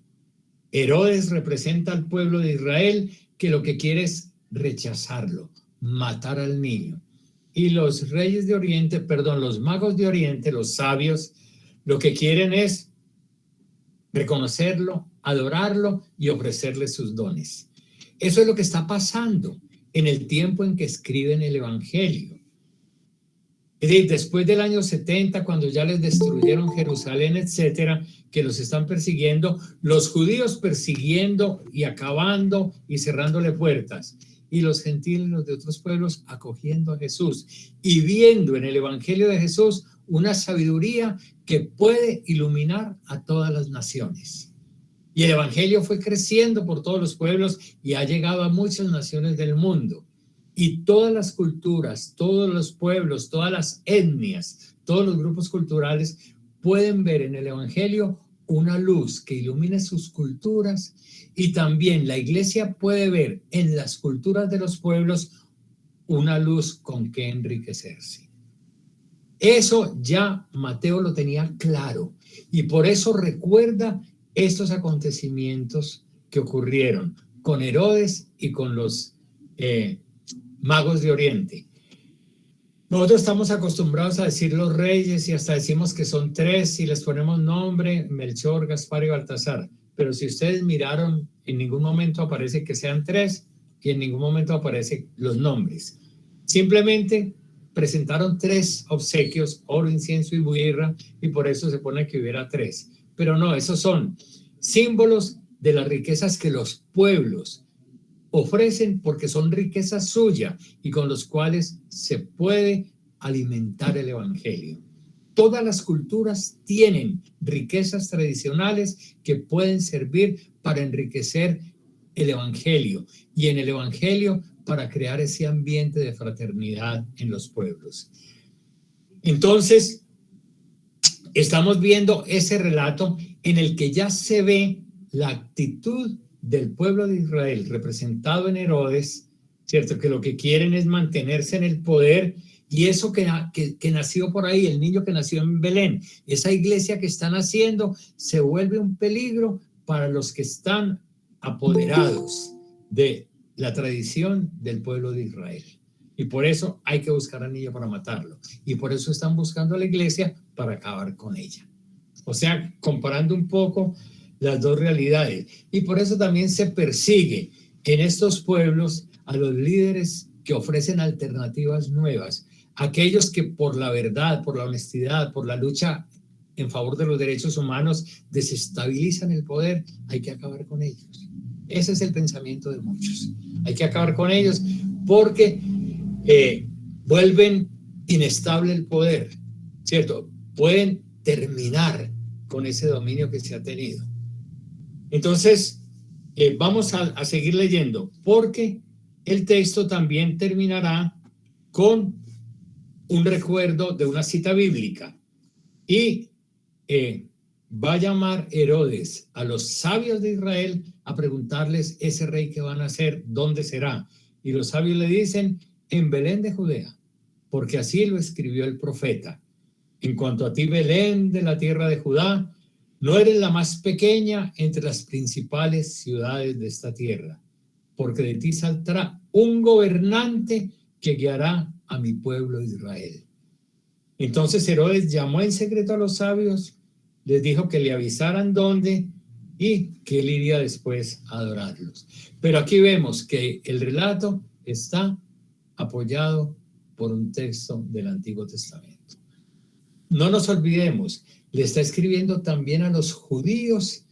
Herodes representa al pueblo de Israel que lo que quiere es rechazarlo, matar al niño. Y los reyes de Oriente, los magos de Oriente, los sabios, lo que quieren es reconocerlo, adorarlo y ofrecerle sus dones. Eso es lo que está pasando en el tiempo en que escriben el Evangelio. Es decir, después del año 70, cuando ya les destruyeron Jerusalén, etcétera, que los están persiguiendo, los judíos persiguiendo y acabando y cerrándole puertas, y los gentiles, los de otros pueblos, acogiendo a Jesús y viendo en el Evangelio de Jesús una sabiduría que puede iluminar a todas las naciones. Y el Evangelio fue creciendo por todos los pueblos y ha llegado a muchas naciones del mundo. Y todas las culturas, todos los pueblos, todas las etnias, todos los grupos culturales pueden ver en el Evangelio una luz que ilumine sus culturas, y también la iglesia puede ver en las culturas de los pueblos una luz con que enriquecerse. Eso ya Mateo lo tenía claro y por eso recuerda estos acontecimientos que ocurrieron con Herodes y con los magos de Oriente. Nosotros estamos acostumbrados a decir los reyes y hasta decimos que son 3 y les ponemos nombre, Melchor, Gaspar y Baltasar. Pero si ustedes miraron, en ningún momento aparece que sean 3 y en ningún momento aparecen los nombres. Simplemente presentaron 3 obsequios, oro, incienso y mirra, y por eso se pone que hubiera 3. Pero no, esos son símbolos de las riquezas que los pueblos ofrecen porque son riquezas suyas y con los cuales se puede alimentar el evangelio. Todas las culturas tienen riquezas tradicionales que pueden servir para enriquecer el evangelio y en el evangelio para crear ese ambiente de fraternidad en los pueblos. Entonces, estamos viendo ese relato en el que ya se ve la actitud del pueblo de Israel representado en Herodes, ¿cierto? Que lo que quieren es mantenerse en el poder y eso que nació por ahí, el niño que nació en Belén, esa iglesia que están haciendo se vuelve un peligro para los que están apoderados de la tradición del pueblo de Israel. Y por eso hay que buscar al niño para matarlo. Y por eso están buscando a la iglesia para acabar con ella. O sea, comparando un poco las dos realidades. Y por eso también se persigue en estos pueblos a los líderes que ofrecen alternativas nuevas, aquellos que por la verdad, por la honestidad, por la lucha en favor de los derechos humanos desestabilizan el poder, hay que acabar con ellos. Ese es el pensamiento de muchos. Hay que acabar con ellos porque vuelven inestable el poder, ¿cierto? Pueden terminar con ese dominio que se ha tenido. Entonces, vamos a seguir leyendo, porque el texto también terminará con un recuerdo de una cita bíblica. Y va a llamar Herodes a los sabios de Israel a preguntarles ese rey que van a hacer, ¿dónde será? Y los sabios le dicen, en Belén de Judea, porque así lo escribió el profeta. En cuanto a ti, Belén de la tierra de Judá, no eres la más pequeña entre las principales ciudades de esta tierra, porque de ti saldrá un gobernante que guiará a mi pueblo Israel. Entonces Herodes llamó en secreto a los sabios, les dijo que le avisaran dónde y que él iría después a adorarlos. Pero aquí vemos que el relato está apoyado por un texto del Antiguo Testamento. No nos olvidemos, le está escribiendo también a los judíos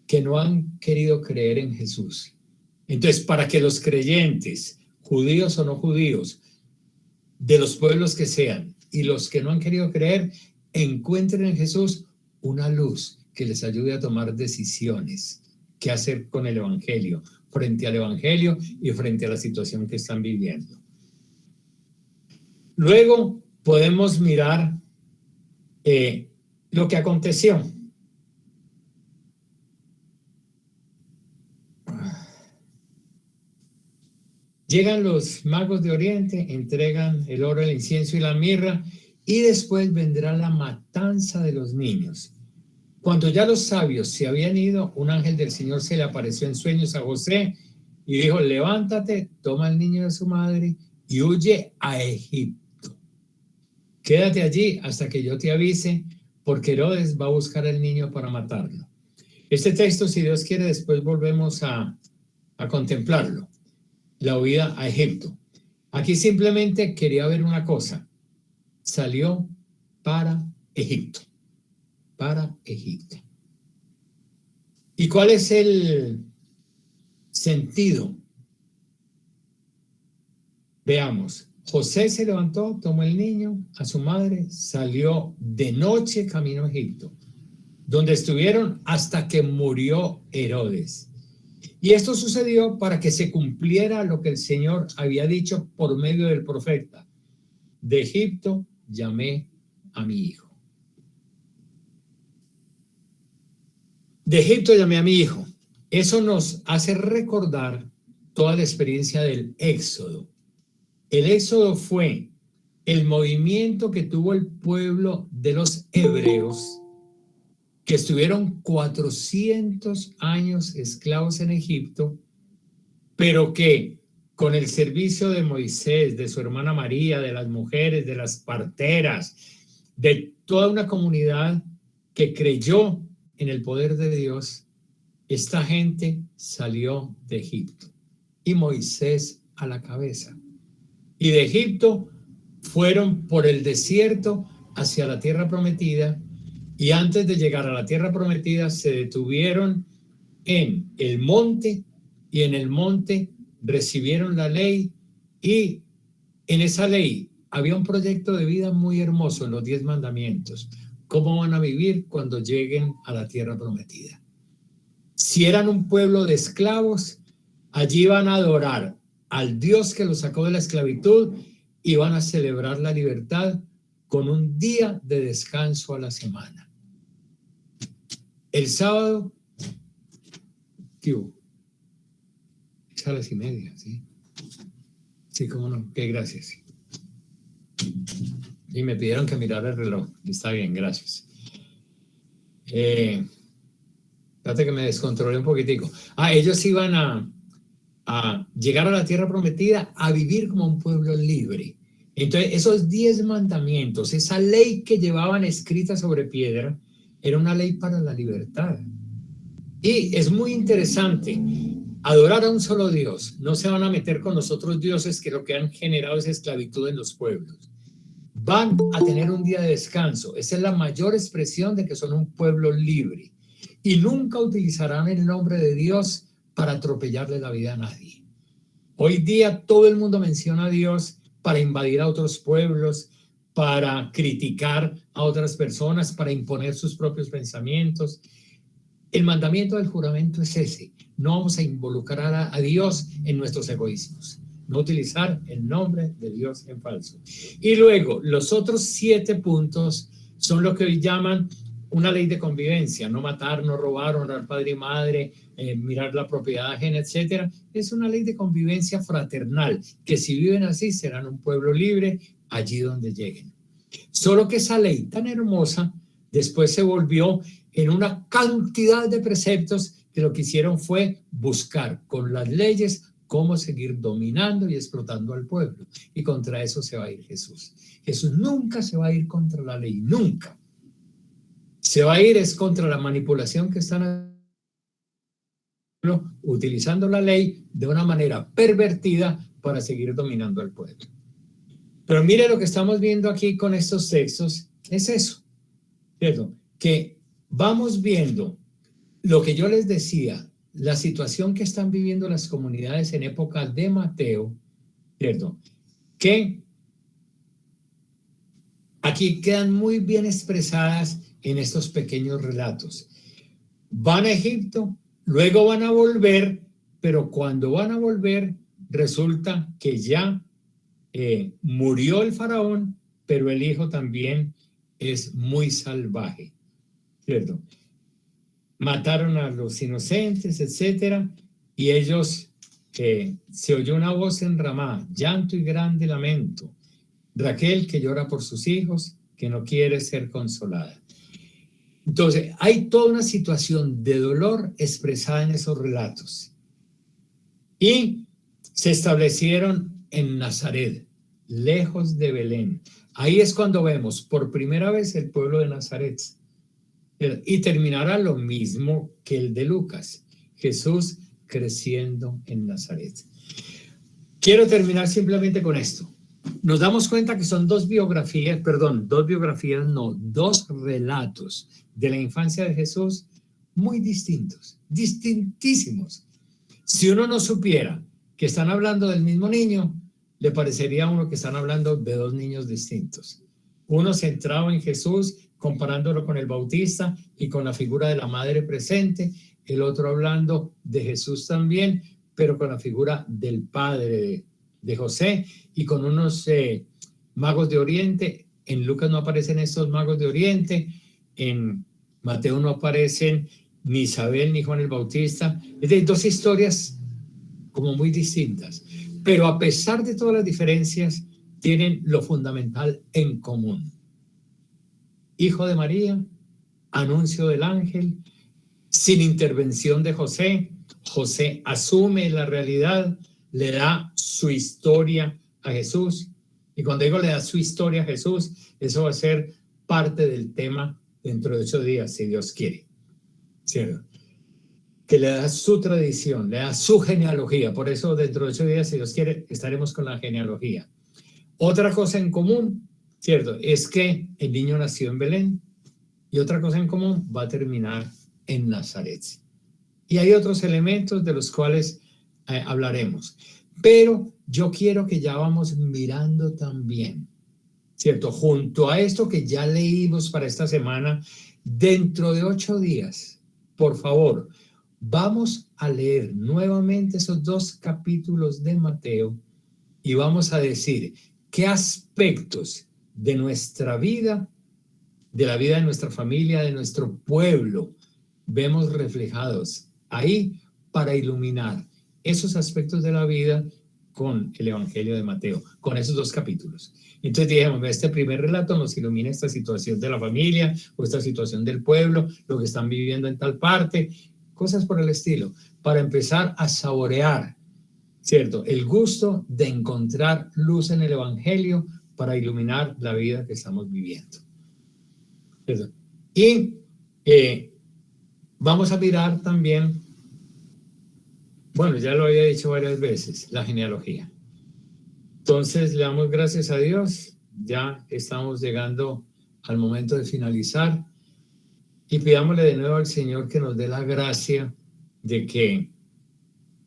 que no han querido creer en Jesús. Entonces, para que los creyentes, judíos o no judíos, de los pueblos que sean, y los que no han querido creer, encuentren en Jesús una luz que les ayude a tomar decisiones, qué hacer con el evangelio, frente al evangelio y frente a la situación que están viviendo. Luego podemos mirar lo que aconteció. Llegan los magos de Oriente, entregan el oro, el incienso y la mirra, y después vendrá la matanza de los niños. Cuando ya los sabios se habían ido, un ángel del Señor se le apareció en sueños a José y dijo, levántate, toma al niño de su madre y huye a Egipto. Quédate allí hasta que yo te avise, porque Herodes va a buscar al niño para matarlo. Este texto, si Dios quiere, después volvemos a contemplarlo. La huida a Egipto. Aquí simplemente quería ver una cosa. Salió para Egipto. Para Egipto. ¿Y cuál es el sentido? Veamos. José se levantó, tomó el niño, a su madre, salió de noche camino a Egipto, donde estuvieron hasta que murió Herodes. Y esto sucedió para que se cumpliera lo que el Señor había dicho por medio del profeta. De Egipto llamé a mi hijo. De Egipto llamé a mi hijo. Eso nos hace recordar toda la experiencia del Éxodo. El Éxodo fue el movimiento que tuvo el pueblo de los hebreos, que estuvieron 400 años esclavos en Egipto, pero que con el servicio de Moisés, de su hermana María, de las mujeres, de las parteras, de toda una comunidad que creyó en el poder de Dios, esta gente salió de Egipto y Moisés a la cabeza. Y de Egipto fueron por el desierto hacia la tierra prometida, y antes de llegar a la tierra prometida se detuvieron en el monte, y en el monte recibieron la ley, y en esa ley había un proyecto de vida muy hermoso en los 10 mandamientos. ¿Cómo van a vivir cuando lleguen a la tierra prometida? Si eran un pueblo de esclavos, allí van a adorar al Dios que los sacó de la esclavitud y van a celebrar la libertad con un día de descanso a la semana. El sábado, ¿qué hubo? Es a las 1:30, ¿sí? Sí, cómo no, qué gracias. Y me pidieron que mirara el reloj. Está bien, gracias. Espérate que me descontrolé un poquitico. Ellos iban a llegar a la tierra prometida, a vivir como un pueblo libre. Entonces, esos 10 mandamientos, esa ley que llevaban escrita sobre piedra, era una ley para la libertad. Y es muy interesante, adorar a un solo Dios. No se van a meter con los otros dioses que lo que han generado es esclavitud en los pueblos. Van a tener un día de descanso. Esa es la mayor expresión de que son un pueblo libre. Y nunca utilizarán el nombre de Dios para atropellarle la vida a nadie. Hoy día todo el mundo menciona a Dios para invadir a otros pueblos, para criticar a otras personas, para imponer sus propios pensamientos. El mandamiento del juramento es ese: no vamos a involucrar a Dios en nuestros egoísmos, no utilizar el nombre de Dios en falso. Y luego los otros 7 puntos son lo que hoy llaman una ley de convivencia: no matar, no robar, honrar padre y madre, mirar la propiedad ajena, etcétera. Es una ley de convivencia fraternal, que si viven así serán un pueblo libre allí donde lleguen. Solo que esa ley tan hermosa después se volvió en una cantidad de preceptos que lo que hicieron fue buscar con las leyes cómo seguir dominando y explotando al pueblo. Y contra eso se va a ir Jesús. Jesús nunca se va a ir contra la ley, nunca. Se va a ir es contra la manipulación que están utilizando la ley de una manera pervertida para seguir dominando al pueblo. Pero mire, lo que estamos viendo aquí con estos textos es eso, ¿cierto? Que vamos viendo lo que yo les decía, la situación que están viviendo las comunidades en época de Mateo, ¿cierto? Que aquí quedan muy bien expresadas en estos pequeños relatos. Van a Egipto, luego van a volver, pero cuando van a volver resulta que ya murió el faraón, pero el hijo también es muy salvaje, ¿cierto? Mataron a los inocentes, etcétera, y ellos, se oyó una voz en Ramá, llanto y grande lamento. Raquel que llora por sus hijos, que no quiere ser consolada. Entonces, hay toda una situación de dolor expresada en esos relatos. Y se establecieron en Nazaret, lejos de Belén. Ahí es cuando vemos por primera vez el pueblo de Nazaret. Y terminará lo mismo que el de Lucas, Jesús creciendo en Nazaret. Quiero terminar simplemente con esto. Nos damos cuenta que son dos relatos de la infancia de Jesús muy distintos, distintísimos. Si uno no supiera que están hablando del mismo niño, le parecería a uno que están hablando de 2 niños distintos. Uno centrado en Jesús, comparándolo con el Bautista y con la figura de la madre presente, el otro hablando de Jesús también, pero con la figura del padre de José y con unos magos de Oriente. En Lucas no aparecen estos magos de Oriente, en Mateo no aparecen ni Isabel ni Juan el Bautista. Es de 2 historias como muy distintas, pero a pesar de todas las diferencias, tienen lo fundamental en común: hijo de María, anuncio del ángel, sin intervención de José, José asume la realidad, le da su historia a Jesús. Y cuando digo le da su historia a Jesús, eso va a ser parte del tema dentro de 8 días, si Dios quiere. ¿Cierto? Que le da su tradición, le da su genealogía. Por eso dentro de 8 días, si Dios quiere, estaremos con la genealogía. Otra cosa en común, ¿cierto? Es que el niño nació en Belén. Y otra cosa en común, va a terminar en Nazaret. Y hay otros elementos de los cuales hablaremos. Pero yo quiero que ya vamos mirando también, ¿cierto? Junto a esto que ya leímos para esta semana, dentro de 8 días, por favor, vamos a leer nuevamente esos 2 capítulos de Mateo y vamos a decir qué aspectos de nuestra vida, de la vida de nuestra familia, de nuestro pueblo, vemos reflejados ahí para iluminar esos aspectos de la vida con el Evangelio de Mateo, con esos 2 capítulos. Entonces dijimos, este primer relato nos ilumina esta situación de la familia o esta situación del pueblo, lo que están viviendo en tal parte, cosas por el estilo, para empezar a saborear, ¿cierto? El gusto de encontrar luz en el Evangelio para iluminar la vida que estamos viviendo. Y vamos a mirar también, bueno, ya lo había dicho varias veces, la genealogía. Entonces, le damos gracias a Dios, ya estamos llegando al momento de finalizar y pidámosle de nuevo al Señor que nos dé la gracia de que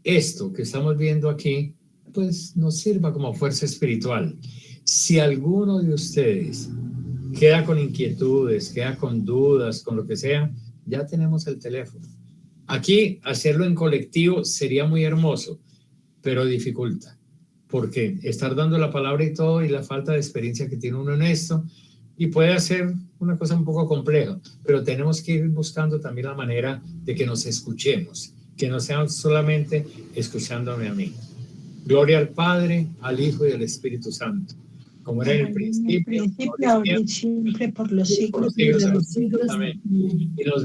esto que estamos viendo aquí, pues nos sirva como fuerza espiritual. Si alguno de ustedes queda con inquietudes, queda con dudas, con lo que sea, ya tenemos el teléfono. Aquí hacerlo en colectivo sería muy hermoso, pero dificulta, porque estar dando la palabra y todo y la falta de experiencia que tiene uno en esto, y puede hacer una cosa un poco compleja, pero tenemos que ir buscando también la manera de que nos escuchemos, que no sean solamente escuchándome a mí. Gloria al Padre, al Hijo y al Espíritu Santo, como era en el principio, ahora y siempre, por los siglos de los siglos. Amén. Y nos